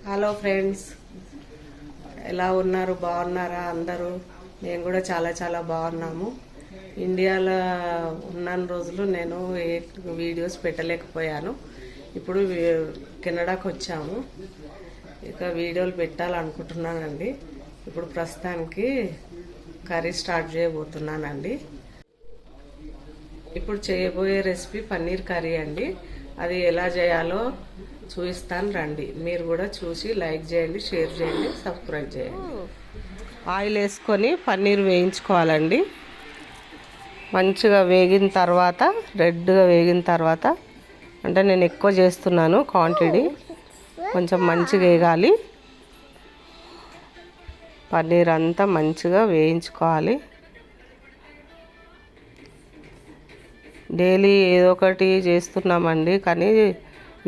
Hello friends, ఎలా ఉన్నారు? బాగున్నారా అందరూ? మేము కూడా చాలా చాలా బాగున్నాము. ఇండియాలో ఉన్న రోజులు నేను ఏ వీడియోస్ పెట్టలేకపోయాను. ఇప్పుడు కెనడాకు వచ్చాము. ఇక వీడియోలు పెట్టాలనుకుంటున్నానండి. ఇప్పుడు ప్రస్తుతానికి కర్రీ స్టార్ట్ చేయబోతున్నానండి. ఇప్పుడు చేయబోయే రెసిపీ పన్నీర్ కర్రీ అండి. అది ఎలా చేయాలో చూపిస్తాను రండి. మీరు కూడా చూసి లైక్ చేయండి, షేర్ చేయండి, సబ్స్క్రైబ్ చేయండి. ఆయిల్ వేసుకొని పన్నీర్ వేయించుకోవాలండి. మంచిగా వేగిన తర్వాత, రెడ్గా వేగిన తర్వాత, అంటే నేను ఎక్కువ చేస్తున్నాను క్వాంటిటీ, కొంచెం మంచిగా వేగాలి. పన్నీర్ అంతా మంచిగా వేయించుకోవాలి. డైలీ ఏదో ఒకటి చేస్తున్నామండి, కానీ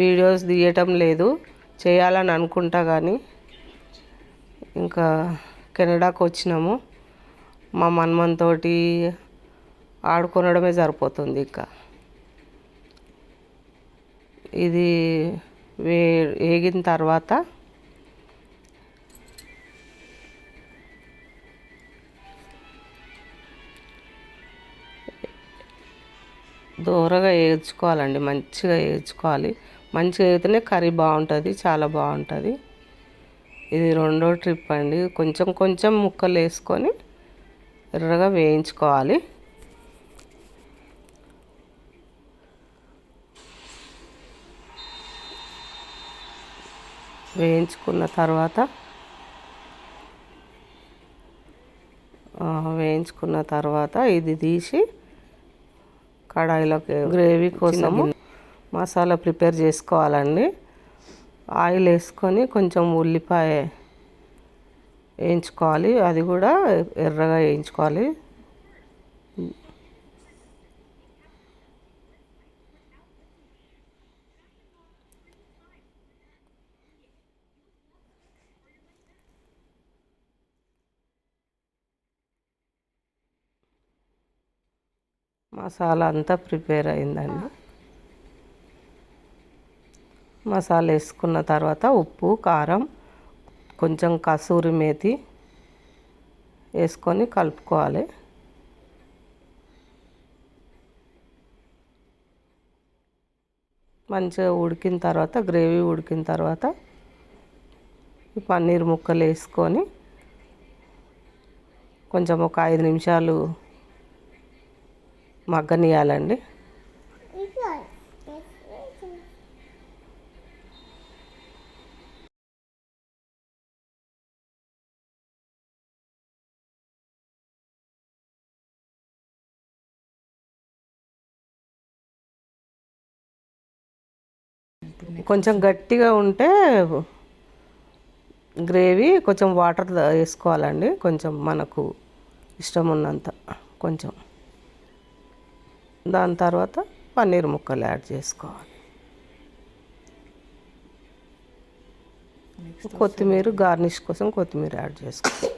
వీడియోస్ తీయటం లేదు. చేయాలని అనుకుంటా కానీ ఇంకా కెనడాకు వచ్చినాము. మా మన్మన్తోటి ఆడుకొనడమే సరిపోతుంది. ఇంకా ఇది వేగిన తర్వాత దూరగా వేయించుకోవాలండి. మంచిగా వేయించుకోవాలి. మంచిగా వేగితేనే కర్రీ బాగుంటుంది, చాలా బాగుంటుంది. ఇది రెండో ట్రిప్ అండి. కొంచెం కొంచెం ముక్కలు వేసుకొని ఎర్రగా వేయించుకోవాలి. వేయించుకున్న తర్వాత ఇది తీసి కడాయిలోకి గ్రేవీ కోసము మసాలా ప్రిపేర్ చేసుకోవాలండి. ఆయిల్ వేసుకొని కొంచెం ఉల్లిపాయ వేయించుకోవాలి. అది కూడా ఎర్రగా వేయించుకోవాలి. మసాలా అంతా ప్రిపేర్ అయిందండి. మసాలా వేసుకున్న తర్వాత ఉప్పు, కారం, కొంచెం కసూరి మేతి వేసుకొని కలుపుకోవాలి. మంచిగా ఉడికిన తర్వాత, గ్రేవీ ఉడికిన తర్వాత ఈ పన్నీర్ ముక్కలు వేసుకొని కొంచెం ఒక 5 నిమిషాలు మగ్గనియాలండి. కొంచెం గట్టిగా ఉంటే గ్రేవీ కొంచెం వాటర్ వేసుకోవాలండి. కొంచెం మనకు ఇష్టం ఉన్నంత కొంచెం. దాని తర్వాత పన్నీర్ ముక్కలు యాడ్ చేసుకోవాలి. కొత్తిమీర గార్నిష్ కోసం కొత్తిమీర యాడ్ చేసుకోవాలి.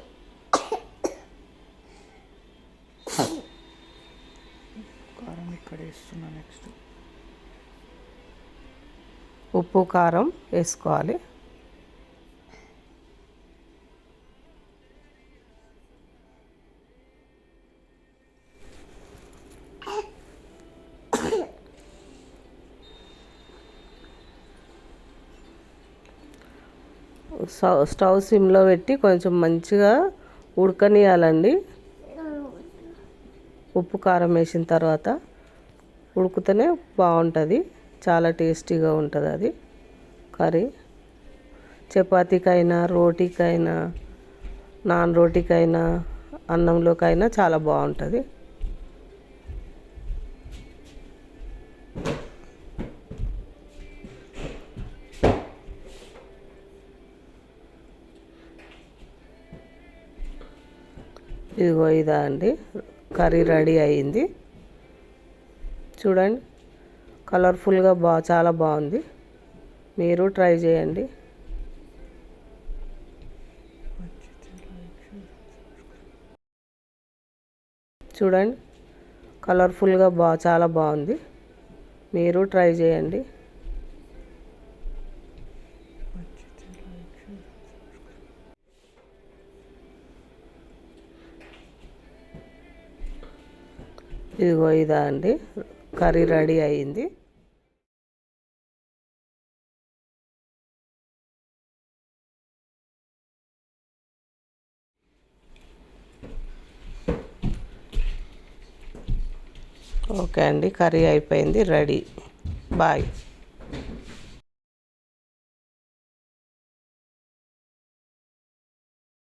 ఉప్పు, కారం వేసుకోవాలి. స్టవ్ సిమ్లో పెట్టి కొంచెం మంచిగా ఉడకనియాలండి. ఉప్పు, కారం వేసిన తర్వాత ఉడికితేనే బాగుంటుంది. చాలా టేస్టీగా ఉంటుంది అది కర్రీ. చపాతీకైనా, రోటీకైనా, నాన్ రోటీకైనా, అన్నంలోకైనా చాలా బాగుంటుంది. ఇదిగో ఇదా అండి, కర్రీ రెడీ అయ్యింది. చూడండి, కలర్ఫుల్గా చాలా బాగుంది. మీరు ట్రై చేయండి. చూడండి, కలర్ఫుల్గా చాలా బాగుంది. మీరు ట్రై చేయండి. ఇదిగో ఇదా అండి, కర్రీ రెడీ అయింది. ఓకే అండి, కర్రీ అయిపోయింది, రెడీ. బాయ్.